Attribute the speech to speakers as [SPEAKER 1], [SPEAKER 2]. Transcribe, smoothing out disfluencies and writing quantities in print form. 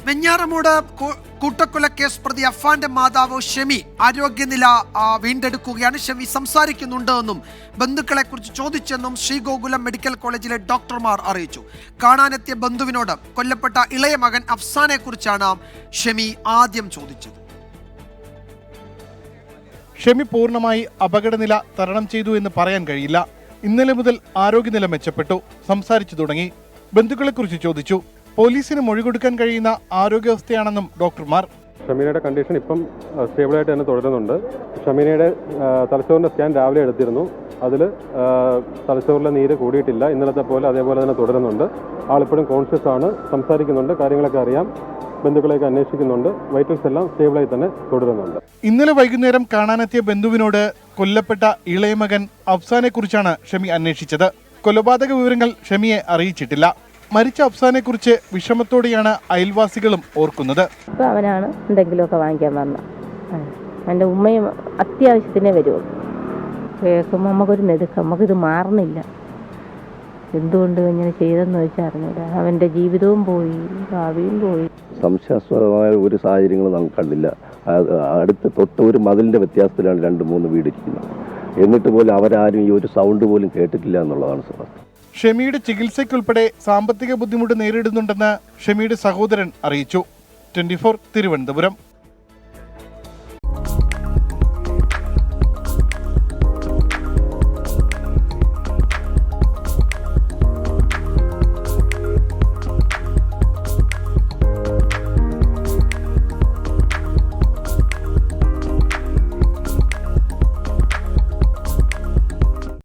[SPEAKER 1] വെഞ്ഞാറമൂട് കൂട്ടക്കൊലക്കേസ് പ്രതി അഫാന്റെ മാതാവ് ഷെമി ആരോഗ്യനില വീണ്ടെടുക്കുകയാണ്. ഷെമി സംസാരിക്കുന്നുണ്ട് എന്നും ബന്ധുക്കളെ കുറിച്ച് ചോദിച്ചെന്നും ശ്രീഗോകുലം മെഡിക്കൽ കോളേജിലെ ഡോക്ടർമാർ അറിയിച്ചു. കാണാനെത്തിയ ബന്ധുവിനോട് കൊല്ലപ്പെട്ട ഇളയ മകൻ അഫ്സാനെ കുറിച്ചാണ് ഷെമി ആദ്യം ചോദിച്ചത്.
[SPEAKER 2] ഷെമി പൂർണ്ണമായി അപകടനില തരണം ചെയ്തു എന്ന് പറയാൻ കഴിയില്ല. ഇന്നലെ മുതൽ ആരോഗ്യനില മെച്ചപ്പെട്ടു, സംസാരിച്ചു തുടങ്ങി. ബന്ധുക്കളെക്കുറിച്ച് ചോദിച്ചു. പോലീസിന് മൊഴി കൊടുക്കാൻ കഴിയുന്ന ആരോഗ്യാവസ്ഥയാണെന്നും ഡോക്ടർമാർ.
[SPEAKER 3] ഷമീനയുടെ കണ്ടീഷൻ ഇപ്പം സ്റ്റേബിളായിട്ട് തന്നെ തുടരുന്നുണ്ട്. ഷമീനയുടെ തലച്ചോറിൻ്റെ സ്കാൻ രാവിലെ എടുത്തിരുന്നു. അതിൽ തലച്ചോറിലെ നീര് കൂടിയിട്ടില്ല. ഇന്നലത്തെ പോലെ അതേപോലെ തന്നെ തുടരുന്നുണ്ട്. ആളിപ്പോഴും കോൺഷ്യസ് ആണ്, സംസാരിക്കുന്നുണ്ട്, കാര്യങ്ങളൊക്കെ അറിയാം, ബന്ധുക്കളെയൊക്കെ അന്വേഷിക്കുന്നുണ്ട്. വൈറ്റൽസ് എല്ലാം സ്റ്റേബിളായി തന്നെ തുടരുന്നുണ്ട്.
[SPEAKER 2] ഇന്നലെ വൈകുന്നേരം കാണാനെത്തിയ ബന്ധുവിനോട് കൊല്ലപ്പെട്ട ഇളയ മകൻ അഫ്സാനെ കുറിച്ചാണ് ഷെമി അന്വേഷിച്ചത്. കൊലപാതക വിവരങ്ങൾ ഷെമിയെ അറിയിച്ചിട്ടില്ല. മരിച്ച അഫ്സാനെ കുറിച്ച് വിഷമത്തോടെയാണ് അയൽവാസികളും ഓർക്കുന്നത്.
[SPEAKER 4] ഇപ്പം അവനാണ് എന്തെങ്കിലുമൊക്കെ വാങ്ങിക്കാൻ വന്നത്. എൻ്റെ ഉമ്മയും അത്യാവശ്യത്തിനേ വരുള്ളൂ. കേൾക്കുമ്പോൾ നമുക്കൊരു നെടുക്കം, നമുക്കിത് മാറുന്നില്ല. എന്തുകൊണ്ട് ഇങ്ങനെ ചെയ്തെന്ന് വെച്ചാൽ അറിഞ്ഞില്ല. അവൻ്റെ ജീവിതവും പോയി, ഭാവിയും പോയി.
[SPEAKER 5] സംശയാസ്പദമായ ഒരു സാഹചര്യങ്ങളും നമുക്ക് കണ്ടില്ല. അടുത്ത് തൊട്ട് ഒരു മതിലിൻ്റെ വ്യത്യാസത്തിലാണ് 2-3 വീടിരിക്കുന്നത്. എന്നിട്ട് പോലും അവരാരും ഈ ഒരു സൗണ്ട് പോലും കേട്ടിട്ടില്ല എന്നുള്ളതാണ് സത്യം.
[SPEAKER 2] ഷെമിയുടെ ചികിത്സയ്ക്കുൾപ്പെടെ സാമ്പത്തിക ബുദ്ധിമുട്ട് നേരിടുന്നുണ്ടെന്ന് ഷെമിയുടെ സഹോദരൻ അറിയിച്ചു. 24 തിരുവനന്തപുരം.